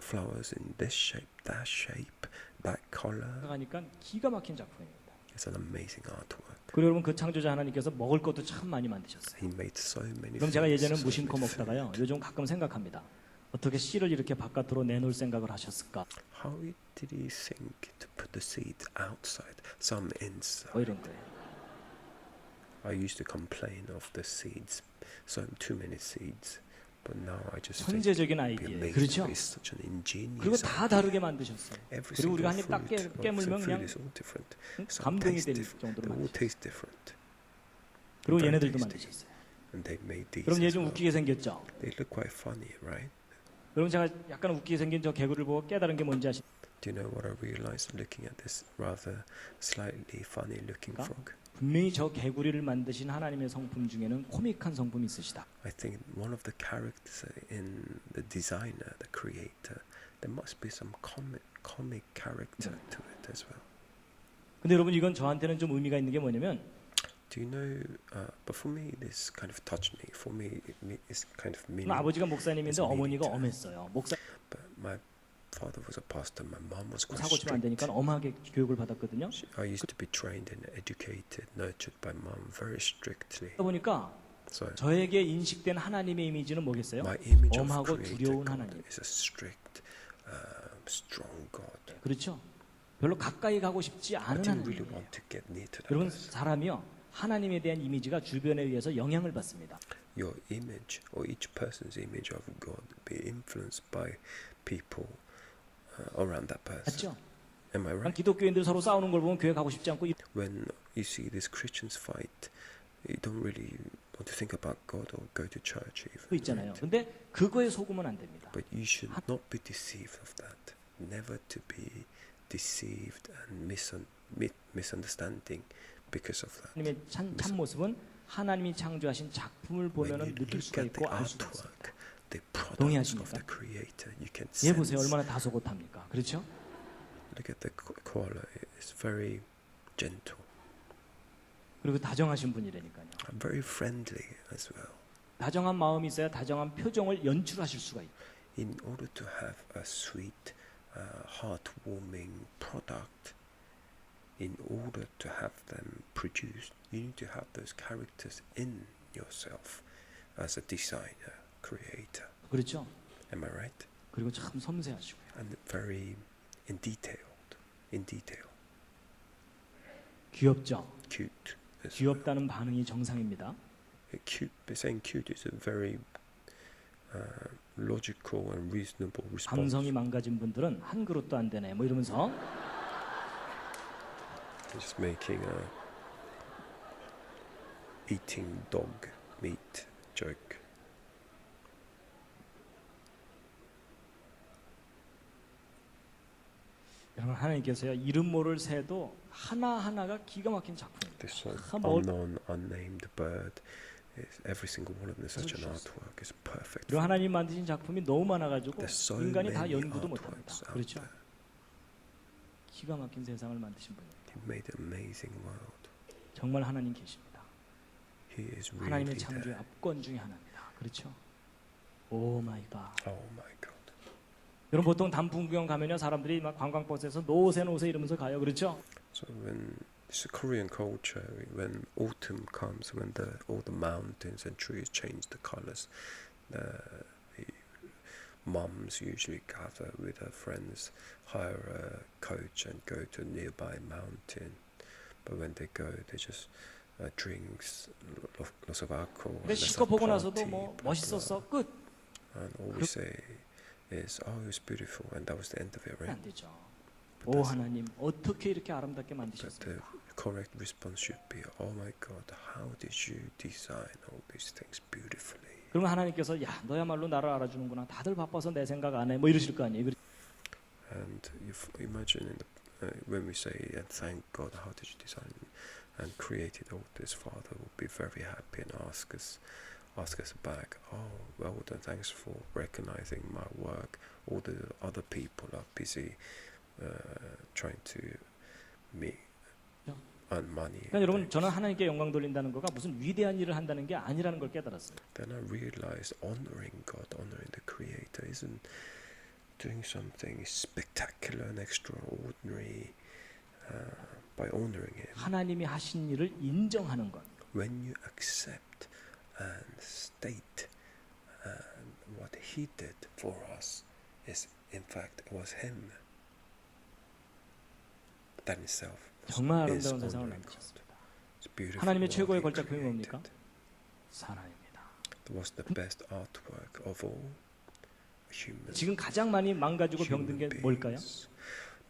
flowers in this shape, that color. 생각하니까 기가 막힌 작품입니다. It's an amazing artwork. 그리고 여러분 그 창조자 하나님께서 먹을 것도 참 많이 만드셨어요. He made so many. 그럼 제가 things, 예전에 so 무심코 many 먹다가요. food. 요즘 가끔 생각합니다. 어떻게 씨를 이렇게 바깥으로 내놓을 생각을 하셨을까? How did he think to put the seed outside, some inside? 뭐 이런 거예요. I used to complain of the seeds, so too many seeds. But now I just think 천재적인 it'd be 아이디어예요. amazing. 그렇죠? It's such an 그리고 ingenious 다 idea. 다르게 만드셨어요. Every 그리고 우리가 single 한입 딱 fruit of 깨물면 the 그냥 food is all different. Some 감동이 taste 될 different. 정도로 They all 만드셨어요. taste different. 그리고 Very 얘네들도 tasty. 만드셨어요. And they made these 그럼 얘 as 좀 well. 웃기게 생겼죠? They look quite funny, right? 여러분 제가 약간 웃기게 생긴 저 개구리를 보고 깨달은 게 뭔지 아시죠? Do you know what I realized looking at this rather slightly funny looking Huh? frog? 분명히 저 개구리를 만드신 하나님의 성품 중에는 코믹한 성품이 있으시다. I think one of the characters in the designer, the creator, there must be some comic character to it as well. 근데 여러분 이건 저한테는 좀 의미가 있는 게 뭐냐면 Do you know? But for me, this kind of touched me. For me, it's kind of meaning. 아버지가 목사님인데 It's 어머니가 meaning 엄했어요. 목사 But my father was a pastor. My mom was quite 사고 치면 안 strict. 되니까 엄하게 교육을 받았거든요. I used to be trained and educated, nurtured by mom very strictly. 그러다 보니까 So 저에게 인식된 하나님의 이미지는 뭐겠어요? my image of 엄하고 creator 두려운 God 하나님. is a strict, strong God. 그렇죠? 별로 가까이 가고 싶지 I 않은 didn't really 하나님이에요. want to get near to that 여러분 person. 사람이요 하나님에 대한 이미지가 주변에 의해서 영향을 받습니다. Your image or each person's image of God be influenced by people around that person. 맞죠? Am I right? 기독교인들 서로 싸우는 걸 보면 교회 가고 싶지 않고 When you see these Christians fight, you don't really want to think about God or go to church even. 또 있잖아요. right? 근데 그거에 속으면 안 됩니다. But you should not be deceived of that. Never to be deceived and misunderstanding because of that. 하나님의 참 모습은 하나님이 창조하신 작품을 When 보면은 you 느낄 look 수가 at 있고 the 알 수가 있습니다. artwork, the products of 동의하십니까? the Creator, you can 얘 보세요. sense. 얼마나 다소곳합니까? 그렇죠? Look at the koala. It's very gentle. 그리고 다정하신 분이라니까요. And very friendly as well. 다정한 마음이 있어야 다정한 표정을 연출하실 수가 있어요. In order to have a sweet, heartwarming product, in order to have them produced, you need to have those characters in yourself as a designer, creator. 그렇죠? Am I right? 그리고 참 섬세하시고요. And very in detail. 귀엽죠? Cute. as well. 귀엽다는 반응이 정상입니다. Cute. Saying cute is a very logical and reasonable response. 감성이 망가진 분들은 한 그릇도 안 되네. 뭐 이러면서 Just making a eating dog meat joke. 여러분 하나님께서요 이름 모를 새도 하나 하나가 기가 막힌 작품입니다. This 뭘- unknown, unnamed bird, is every single one of them is such an artwork. It's perfect. 그리고 하나님 만드신 작품이 너무 많아가지고 There's so 인간이 다 many 연구도 못합니다. artworks out 그렇죠? there. 기가 막힌 세상을 만드신 분이에요. He made an amazing world. 정말 하나님 계십니다. He is really 하나님의 창조의 there. 압권 중에 하나입니다. 그렇죠? 오 마이 갓. Oh my God. 여러분 보통 단풍 구경 가면요 사람들이 막 관광버스에서 노새 이러면서 가요. 그렇죠? So when it's a Korean culture, when autumn comes, when all the mountains and trees change the colors, the mums usually gather with their friends, hire a coach and go to a nearby mountain. But when they go, they just drinks lots of alcohol. 근데 And let's 실컷 have 보고 나서도 party, 뭐 blah, 멋있었어 blah. 끝. And all we say is, oh, it was beautiful, and that was the end of it, right? 안 되죠. But 오 that's- 하나님 어떻게 이렇게 아름답게 But the 만드셨습니까? correct response should be, oh my God, how did you design all these things beautifully? 그러면 하나님께서 야 너야말로 나를 알아주는구나. 다들 바빠서 내 생각 안 해. 뭐 이러실 거 아니에요. And imagine when we say, and thank God, how did you design and created all this? Father will be very happy and ask us back, oh, well done, thanks for recognizing my work. All the other people are busy trying to earn money. 그러니까 여러분 저는 하나님께 영광 돌린다는 거가 무슨 위대한 일을 한다는 게 아니라는 걸 깨달았어요. Then I realized honoring God, honoring the Creator, isn't doing something spectacular and extraordinary by honoring Him. 하나님이 하신 일을 인정하는 것. When you accept and state what He did for us is, in fact, it was Him. That in itself 정말 is 아름다운 세상을 honoring God. 만드셨습니다. It's beautiful. 하나님의 what 최고의 He 걸작품이 뭡니까? created. 사랑입니다. It was the best artwork of all human. 지금 가장 많이 망가지고 병든 게 뭘까요?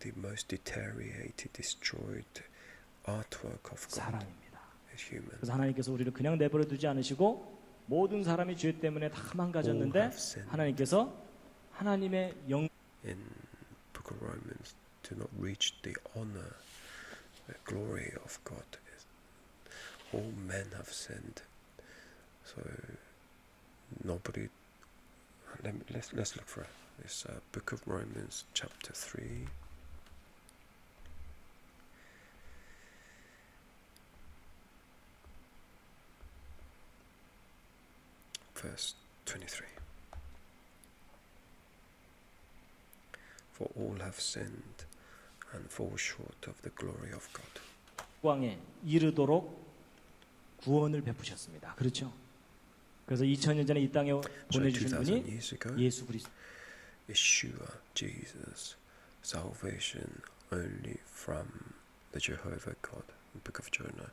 The most deteriorated, destroyed artwork of God 사랑입니다. is human. 그래서 하나님께서 우리를 그냥 내버려 두지 않으시고 모든 사람이 죄 때문에 다 All 망가졌는데 have sinned. 하나님께서 하나님의 영 In Book of Romans, do not reach the honor, the glory of God. All men have sinned, so nobody. Let's look for it. This Book of Romans, chapter 3. Verse 23. For all have sinned and fall short of the glory of God. 왕에 이르도록 구원을 베푸셨습니다. 그렇죠? 그래서 2000년 전에 이 땅에 So 보내주신 2000 분이 years ago, 예수 그리스도. Yeshua, Jesus, salvation only from the Jehovah God. In the book of Jonah,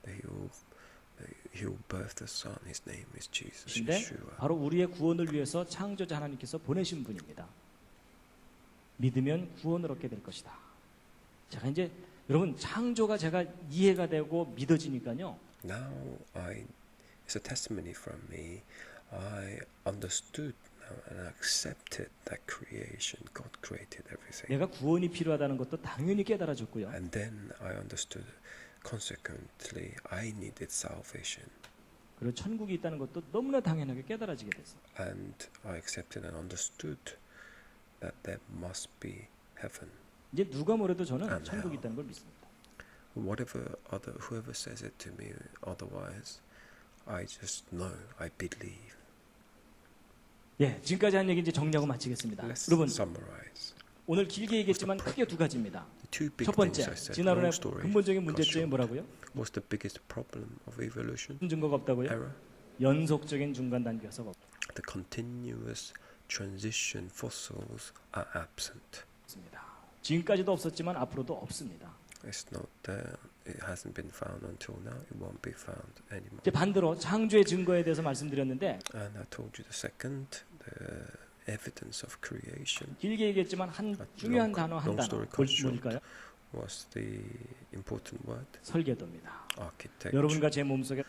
he will birth the son. His name is Jesus, 근데 Yeshua. 바로 우리의 구원을 위해서 창조자 하나님께서 보내신 분입니다. 믿으면 구원을 얻게 될 것이다. 제가 이제 여러분 창조가 제가 이해가 되고 믿어지니까요. Now it's a testimony from me. I understood now and accepted that creation. God created everything. 내가 구원이 필요하다는 것도 당연히 깨달아졌고요. And then I understood, consequently, I needed salvation. 그리고 천국이 있다는 것도 너무나 당연하게 깨달아지게 됐어요. And I accepted and understood that there must be heaven. 이제 누가 뭐래도 저는 And 천국이 hell. 있다는 걸 믿습니다. Whoever says it to me otherwise, I just know, I believe. 예, 지금까지 한 얘기 이제 정리하고 마치겠습니다. Let's 여러분 summarize. 오늘 길게 얘기했지만 크게 두 가지입니다. The two big 첫 things 번째, I said. 진화론의 Long story. 근본적인 got 문제점이 short. 뭐라고요? What's the biggest problem of evolution? 증거가 없다고요? Error. 연속적인 중간 단계가 The continuous transition fossils are absent. 없습니다. 지금까지도 없었지만 앞으로도 없습니다. It's not there. It hasn't been found until now. It won't be found anymore. 이제 반대로 창조의 증거에 대해서 말씀드렸는데 And I told you the second, the evidence of creation 길게 얘기했지만 한 중요한 단어 한 단어 뭘까요? was the important word, 설계도입니다. architecture, 여러분과 제 몸속에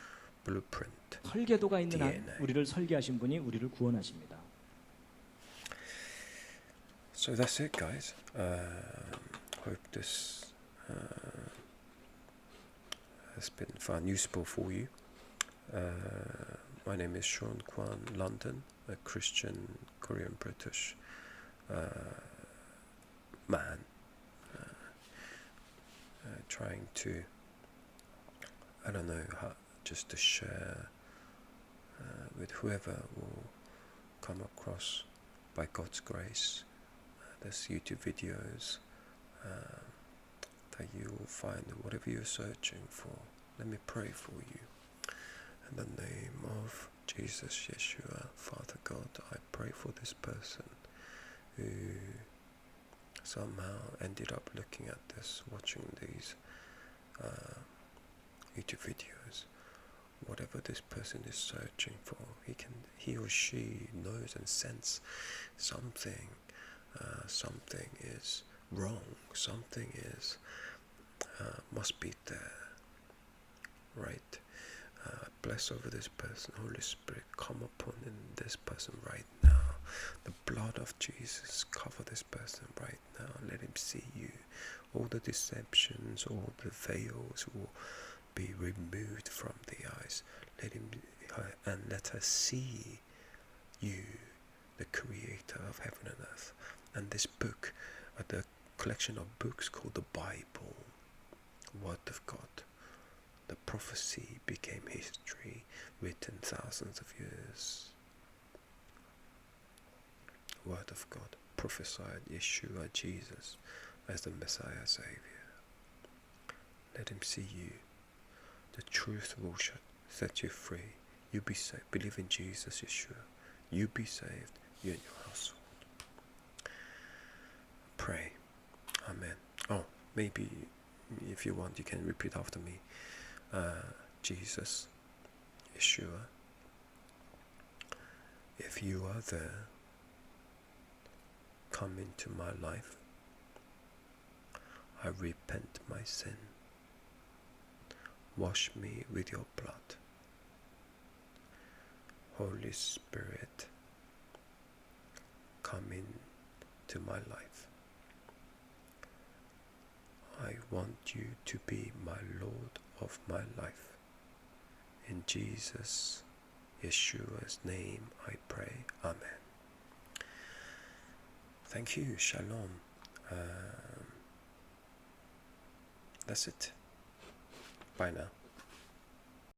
blueprint. 설계도가 있는 한 DNA. 우리를 설계하신 분이 우리를 구원하십니다. So that's it, guys. Hope this has been found useful for you. My name is Sean Kwan London, a Christian Korean British man, trying to, I don't know, just to share with whoever will come across by God's grace this YouTube videos, that you will find whatever you're searching for. Let me pray for you. In the name of Jesus, Yeshua, Father God, I pray for this person who somehow ended up looking at this, watching these YouTube videos. Whatever this person is searching for, he or she knows and sense something. Something is wrong. Something is must be there, right? Bless over this person, Holy Spirit, come upon in this person right now. The blood of Jesus cover this person right now. Let him see you. All the deceptions, all the veils will be removed from the eyes. Let her see you, the creator of heaven and earth. And this book, the collection of books called the Bible, Word of God. The prophecy became history, written thousands of years. Word of God prophesied Yeshua, Jesus, as the Messiah Savior. Let him see you. The truth will set you free. You be saved. Believe in Jesus, Yeshua. You be saved. You and your household. Pray. Amen. Oh, maybe if you want, you can repeat after me. Jesus, Yeshua, if you are there, come into my life. I repent my sin. Wash me with your blood. Holy Spirit, come into my life. I want you to be my Lord of my life. In Jesus, Yeshua's name I pray. Amen. Thank you. Shalom. That's it. Bye now.